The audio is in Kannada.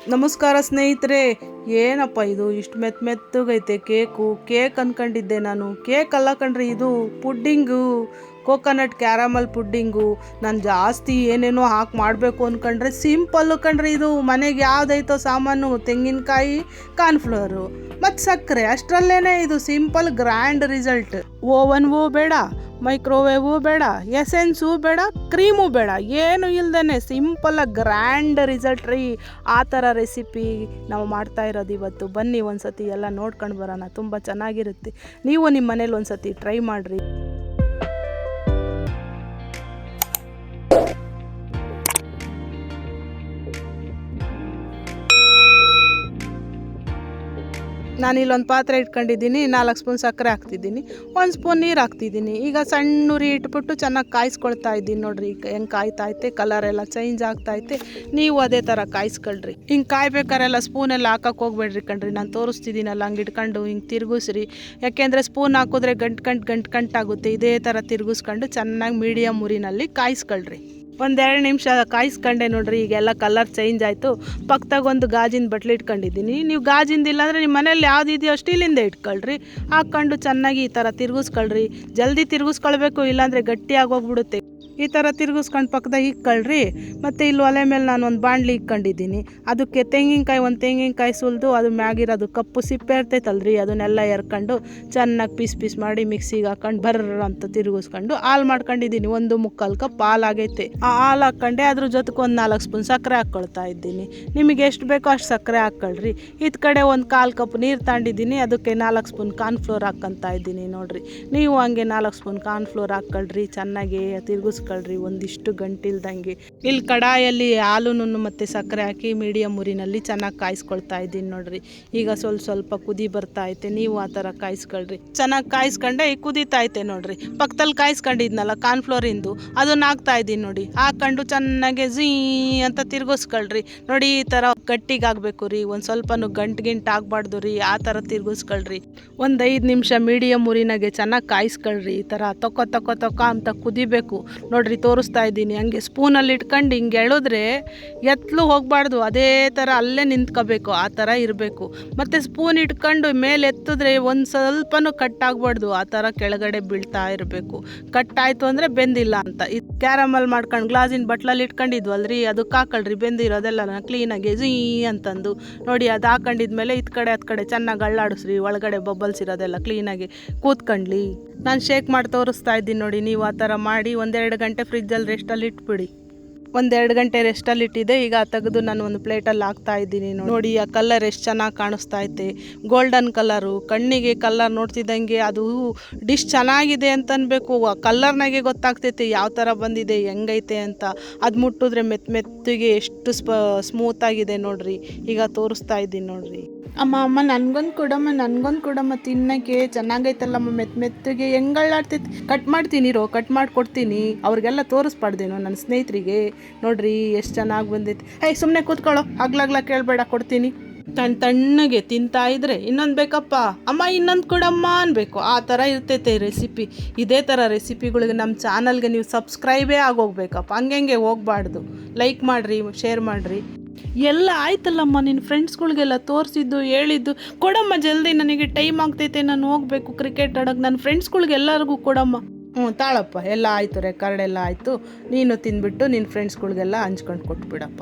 ನಮಸ್ಕಾರ ಸ್ನೇಹಿತರೆ. ಏನಪ್ಪ ಇದು ಇಷ್ಟು ಮೆತ್ತಗೈತೆ ಕೇಕ್ ಅಂದ್ಕೊಂಡಿದ್ದೆ ನಾನು. ಕೇಕ್ ಅಲ್ಲ ಕಣ್ರಿ, ಇದು ಪುಡ್ಡಿಂಗು, ಕೋಕೋನಟ್ ಕ್ಯಾರಮಲ್ ಪುಡ್ಡಿಂಗು. ನಾನು ಜಾಸ್ತಿ ಏನೇನೋ ಹಾಕಿ ಮಾಡಬೇಕು ಅಂದ್ಕೊಂಡ್ರೆ ಸಿಂಪಲ್ಲು ಕಣ್ರಿ. ಇದು ಮನೆಗೆ ಯಾವುದೈತೋ ಸಾಮಾನು, ತೆಂಗಿನಕಾಯಿ, ಕಾರ್ನ್ಫ್ಲವರು ಮತ್ತು ಸಕ್ಕರೆ, ಅಷ್ಟರಲ್ಲೇ ಇದು ಸಿಂಪಲ್ ಗ್ರ್ಯಾಂಡ್ ರಿಸಲ್ಟ್. ಓವನ್ವೂ ಬೇಡ, ಮೈಕ್ರೋವೇವು ಬೇಡ, ಎಸೆನ್ಸು ಬೇಡ, ಕ್ರೀಮು ಬೇಡ, ಏನು ಇಲ್ದೇ ಸಿಂಪಲ್ಲಾಗಿ ಗ್ರ್ಯಾಂಡ್ ರಿಸಲ್ಟ್ ರೀ. ಆ ಥರ ರೆಸಿಪಿ ನಾವು ಮಾಡ್ತಾ ಇರೋದು ಇವತ್ತು. ಬನ್ನಿ ಒಂದು ಸತಿ ಎಲ್ಲ ನೋಡ್ಕೊಂಡು ಬರೋಣ. ತುಂಬ ಚೆನ್ನಾಗಿರುತ್ತೆ. ನೀವು ನಿಮ್ಮ ಮನೇಲಿ ಒಂದು ಸತಿ ಟ್ರೈ ಮಾಡಿರಿ. ನಾನಿಲ್ಲೊಂದು ಪಾತ್ರೆ ಇಟ್ಕೊಂಡಿದ್ದೀನಿ. 4 ಸ್ಪೂನ್ ಸಕ್ಕರೆ ಹಾಕ್ತಿದ್ದೀನಿ, 1 ಸ್ಪೂನ್ ನೀರು ಹಾಕ್ತಿದ್ದೀನಿ. ಈಗ ಸಣ್ಣ ಉರಿ ಇಟ್ಬಿಟ್ಟು ಚೆನ್ನಾಗಿ ಕಾಯಿಸ್ಕೊಳ್ತಾ ಇದ್ದೀನಿ. ನೋಡ್ರಿ ಹೆಂಗೆ ಕಾಯ್ತೈತೆ, ಕಲರ್ ಎಲ್ಲ ಚೇಂಜ್ ಆಗ್ತೈತೆ. ನೀವು ಅದೇ ಥರ ಕಾಯಿಸ್ಕೊಳ್ರಿ. ಹಿಂಗೆ ಕಾಯ್ಬೇಕಾರೆಲ್ಲ ಸ್ಪೂನೆಲ್ಲ ಹಾಕಕ್ಕೆ ಹೋಗ್ಬೇಡ್ರಿ ಕಣ್ರಿ. ನಾನು ತೋರಿಸ್ತಿದ್ದೀನಲ್ಲ, ಹಂಗೆ ಇಟ್ಕೊಂಡು ಹಿಂಗೆ ತಿರುಗಿಸ್ರಿ. ಯಾಕೆಂದರೆ ಸ್ಪೂನ್ ಹಾಕಿದ್ರೆ ಗಂಟಾಗುತ್ತೆ. ಇದೇ ಥರ ತಿರುಗಿಸ್ಕೊಂಡು ಚೆನ್ನಾಗಿ ಮೀಡಿಯಮ್ ಉರಿನಲ್ಲಿ ಕಾಯಿಸ್ಕೊಳ್ರಿ. 1-2 ನಿಮಿಷ ಕಾಯಿಸ್ಕೊಂಡೆ ನೋಡ್ರಿ. ಈಗೆಲ್ಲ ಕಲರ್ ಚೇಂಜ್ ಆಯಿತು. ಪಕ್ಕದಾಗ ಒಂದು ಗಾಜಿನ ಬಟ್ಲು ಇಟ್ಕೊಂಡಿದ್ದೀನಿ. ನೀವು ಗಾಜಿಂದಿಲ್ಲ ಅಂದರೆ ನಿಮ್ಮ ಮನೇಲಿ ಯಾವುದಿದೆಯೋ ಸ್ಟೀಲಿಂದ ಇಟ್ಕೊಳ್ರಿ. ಹಾಕ್ಕೊಂಡು ಚೆನ್ನಾಗಿ ಈ ಥರ ತಿರುಗಿಸ್ಕೊಳ್ರಿ. ಜಲ್ದಿ ತಿರುಗಿಸ್ಕೊಳ್ಬೇಕು, ಇಲ್ಲಾಂದರೆ ಗಟ್ಟಿಯಾಗಿ ಹೋಗ್ಬಿಡುತ್ತೆ. ಈ ಥರ ತಿರುಗಿಸ್ಕೊಂಡು ಪಕ್ಕದಾಗ ಇಕ್ಕೊಳ್ರಿ. ಮತ್ತು ಇಲ್ಲಿ ಒಲೆ ಮೇಲೆ ನಾನು ಒಂದು ಬಾಣಲಿ ಇಕ್ಕೊಂಡಿದ್ದೀನಿ. ಅದಕ್ಕೆ ಒಂದು ತೆಂಗಿನಕಾಯಿ ಸುಲಿದು ಅದು ಮ್ಯಾಗಿರೋದು ಕಪ್ಪು ಸಿಪ್ಪೆ ಇರ್ತೈತಲ್ರಿ, ಅದನ್ನೆಲ್ಲ ಎರ್ಕೊಂಡು ಚೆನ್ನಾಗಿ ಪೀಸ್ ಮಾಡಿ ಮಿಕ್ಸಿಗೆ ಹಾಕೊಂಡು ಬರ್ರ ಅಂತ ತಿರುಗಿಸ್ಕೊಂಡು ಹಾಲು ಮಾಡ್ಕೊಂಡಿದ್ದೀನಿ. 1-3 ಕಪ್ ಹಾಲು ಆಗೈತೆ. ಆ ಹಾಲು ಹಾಕ್ಕೊಂಡೆ ಅದ್ರ ಜೊತೆಗೆ ಒಂದು 4 ಸ್ಪೂನ್ ಸಕ್ಕರೆ ಹಾಕ್ಕೊಳ್ತಾ ಇದ್ದೀನಿ. ನಿಮಗೆ ಎಷ್ಟು ಬೇಕೋ ಅಷ್ಟು ಸಕ್ಕರೆ ಹಾಕ್ಕೊಳ್ರಿ. ಇದ್ ಕಡೆ ಒಂದು 1/4 ಕಪ್ ನೀರು ತಗೊಂಡಿದ್ದೀನಿ. ಅದಕ್ಕೆ 4 ಸ್ಪೂನ್ ಕಾರ್ನ್ಫ್ಲೋರ್ ಹಾಕ್ಕೊತಾ ಇದ್ದೀನಿ. ನೋಡಿರಿ, ನೀವು ಹಂಗೆ 4 ಸ್ಪೂನ್ ಕಾರ್ನ್ಫ್ಲೋರ್ ಹಾಕ್ಕೊಳ್ರಿ. ಚೆನ್ನಾಗಿ ತಿರುಗಿಸ್ಕೊಳ್ರಿ ಒಂದಿಷ್ಟು ಗಂಟಿಲ್ದಂಗೆ. ಇಲ್ಲಿ ಕಡಾಯಲ್ಲಿ ಹಾಲುನು ಮತ್ತು ಸಕ್ಕರೆ ಹಾಕಿ ಮೀಡಿಯಮ್ ಉರಿನಲ್ಲಿ ಚೆನ್ನಾಗಿ ಕಾಯಿಸ್ಕೊಳ್ತಾ ಇದ್ದೀನಿ. ನೋಡ್ರಿ, ಈಗ ಸ್ವಲ್ಪ ಕುದಿ ಬರ್ತಾ ಐತೆ. ನೀವು ಆ ಥರ ಕಾಯಿಸ್ಕೊಳ್ರಿ. ಚೆನ್ನಾಗಿ ಕಾಯಿಸ್ಕೊಂಡೆ ಈಗ ಕುದೀತಾ ಐತೆ ನೋಡ್ರಿ. ಪಕ್ಕದಲ್ಲಿ ಕಾಯಿಸ್ಕೊಂಡಿದ್ನಲ್ಲ ಕಾರ್ನ್ಫ್ಲೋರಿಂದು, ಅದನ್ನ ಹಾಕ್ತಾ ಇದ್ದೀನಿ ನೋಡಿ. ಹಾಕೊಂಡು ಚೆನ್ನಾಗಿ ಝೀ ಅಂತ ತಿರ್ಗಿಸ್ಕೊಳ್ರಿ. ನೋಡಿ, ಈ ಥರ ಗಟ್ಟಿಗಾಗಬೇಕು ರೀ. ಒಂದು ಸ್ವಲ್ಪನೂ ಗಂಟು ಆಗಬಾರ್ದು ರೀ. ಆ ಥರ ತಿರ್ಗಿಸ್ಕೊಳ್ರಿ. ಒಂದು 5 ನಿಮಿಷ ಮೀಡಿಯಮ್ ಉರಿನಾಗೆ ಚೆನ್ನಾಗಿ ಕಾಯಿಸ್ಕೊಳ್ರಿ. ಈ ಥರ ತೊಕ್ಕ ಅಂತ ಕುದಿಬೇಕು ನೋಡ್ರಿ. ತೋರಿಸ್ತಾ ಇದ್ದೀನಿ. ಹಂಗೆ ಸ್ಪೂನಲ್ಲಿ ಇಟ್ಕೊಂಡು ಹಿಂಗೆ ಎಳೆದ್ರೆ ಎತ್ತಲು ಹೋಗಬಾರ್ದು. ಅದೇ ಥರ ಅಲ್ಲೇ ನಿಂತ್ಕೋಬೇಕು. ಆ ಥರ ಇರಬೇಕು. ಮತ್ತು ಸ್ಪೂನ್ ಇಟ್ಕೊಂಡು ಮೇಲೆ ಎತ್ತಿದ್ರೆ ಒಂದು ಸ್ವಲ್ಪನೂ ಕಟ್ಟಾಗಬಾರ್ದು. ಆ ಥರ ಕೆಳಗಡೆ ಬೀಳ್ತಾ ಇರಬೇಕು. ಕಟ್ಟಾಯಿತು ಅಂದರೆ ಬೆಂದಿಲ್ಲ ಅಂತ. ಇದು ಕ್ಯಾರಮಲ್ ಮಾಡ್ಕೊಂಡು ಗ್ಲಾಸಿನ ಬಟ್ಲಲ್ಲಿ ಇಟ್ಕೊಂಡಿದ್ವಲ್ರಿ, ಅದಕ್ಕೆ ಹಾಕೊಳ್ರಿ. ಬೆಂದಿರೋದೆಲ್ಲ ಕ್ಲೀನಾಗಿ ಝೀ ಅಂತಂದು ನೋಡಿ. ಅದು ಹಾಕೊಂಡಿದ್ಮೇಲೆ ಇತ್ ಕಡೆ ಚೆನ್ನಾಗಿ ಅಳ್ಳಾಡಿಸ್ರಿ. ಒಳಗಡೆ ಬಬಲ್ಸ್ ಇರೋದೆಲ್ಲ ಕ್ಲೀನಾಗಿ ಕೂತ್ಕೊಂಡ್ಲಿ. ನಾನು ಶೇಕ್ ಮಾಡಿ ತೋರಿಸ್ತಾ ಇದ್ದೀನಿ ನೋಡಿ. ನೀವು ಆ ಥರ ಮಾಡಿ 1-2 ಗಂಟೆ ಫ್ರಿಜ್ಜಲ್ಲಿ ರೆಸ್ಟಲ್ಲಿ ಇಟ್ಬಿಡಿ. 1-2 ಗಂಟೆ ರೆಸ್ಟಲ್ಲಿ ಇಟ್ಟಿದೆ. ಈಗ ತೆಗೆದು ನಾನು ಒಂದು ಪ್ಲೇಟಲ್ಲಿ ಹಾಕ್ತಾ ಇದ್ದೀನಿ. ನೋಡಿ, ಆ ಕಲರ್ ಎಷ್ಟು ಚೆನ್ನಾಗಿ ಕಾಣಿಸ್ತಾ ಐತೆ. Golden colour. ಕಣ್ಣಿಗೆ ಕಲರ್ ನೋಡ್ತಿದ್ದಂಗೆ ಅದು ಡಿಶ್ ಚೆನ್ನಾಗಿದೆ ಅಂತ ಅನ್ಬೇಕು. ಆ ಕಲರ್ನಾಗೆ ಗೊತ್ತಾಗ್ತೈತೆ ಯಾವ ಥರ ಬಂದಿದೆ, ಹೆಂಗೈತೆ ಅಂತ. ಅದು ಮುಟ್ಟಿದ್ರೆ ಮೆತ್ತಿಗೆ ಎಷ್ಟು ಸ್ಮೂತಾಗಿದೆ ನೋಡ್ರಿ. ಈಗ ತೋರಿಸ್ತಾ ಇದ್ದೀನಿ ನೋಡ್ರಿ. ಅಮ್ಮ ನನ್ಗೊಂದು ಕೊಡಮ್ಮ ತಿನ್ನಕ್ಕೆ. ಚೆನ್ನಾಗೈತಲ್ಲಮ್ಮ, ಮೆತ್ತಿಗೆ ಹೆಂಗಳ್ಳಾಡ್ತೈತಿ. ಕಟ್ ಮಾಡಿ ಕೊಡ್ತೀನಿ. ಅವ್ರಿಗೆಲ್ಲ ತೋರಿಸ್ಬಾರ್ದೇನೋ ನನ್ನ ಸ್ನೇಹಿತರಿಗೆ. ನೋಡ್ರಿ ಎಷ್ಟು ಚೆನ್ನಾಗಿ ಬಂದೈತಿ. ಸುಮ್ಮನೆ ಕೂತ್ಕೊಳ್ಳೋ, ಆಗ್ಲಾಗ್ಲ ಕೇಳಬೇಡ, ಕೊಡ್ತೀನಿ. ತಣ್ಣಗೆ ತಿಂತಾ ಇದ್ರೆ ಇನ್ನೊಂದು ಬೇಕಪ್ಪ ಅಮ್ಮ, ಇನ್ನೊಂದು ಕೊಡಮ್ಮ ಅನ್ಬೇಕು. ಆ ಥರ ಇರ್ತೈತೆ ರೆಸಿಪಿ. ಇದೇ ಥರ ರೆಸಿಪಿಗಳಿಗೆ ನಮ್ಮ ಚಾನಲ್ಗೆ ನೀವು ಸಬ್ಸ್ಕ್ರೈಬೇ ಆಗೋಗ್ಬೇಕಪ್ಪ. ಹಂಗೆ ಹೋಗಬಾರ್ದು. ಲೈಕ್ ಮಾಡಿರಿ, ಶೇರ್ ಮಾಡಿರಿ. ಎಲ್ಲ ಆಯ್ತಲ್ಲಮ್ಮ, ನಿನ್ನ ಫ್ರೆಂಡ್ಸ್ಗಳಿಗೆಲ್ಲ ತೋರಿಸಿದ್ದು ಹೇಳಿದ್ದು. ಕೊಡಮ್ಮ ಜಲ್ದಿ, ನನಗೆ ಟೈಮ್ ಆಗ್ತೈತೆ, ನಾನು ಹೋಗಬೇಕು ಕ್ರಿಕೆಟ್ ಆಡೋಕ್ಕೆ. ನನ್ನ ಫ್ರೆಂಡ್ಸ್ಗಳಿಗೆ ಎಲ್ಲರಿಗೂ ಕೊಡಮ್ಮ. ತಾಳಪ್ಪ, ಎಲ್ಲ ಆಯಿತು, ರೆಕಾರ್ಡ್ ಎಲ್ಲ ಆಯಿತು. ನೀನು ತಿಂದ್ಬಿಟ್ಟು ನಿನ್ನ ಫ್ರೆಂಡ್ಸ್ಗಳಿಗೆಲ್ಲ ಹಂಚ್ಕೊಂಡು ಕೊಟ್ಬಿಡಪ್ಪ.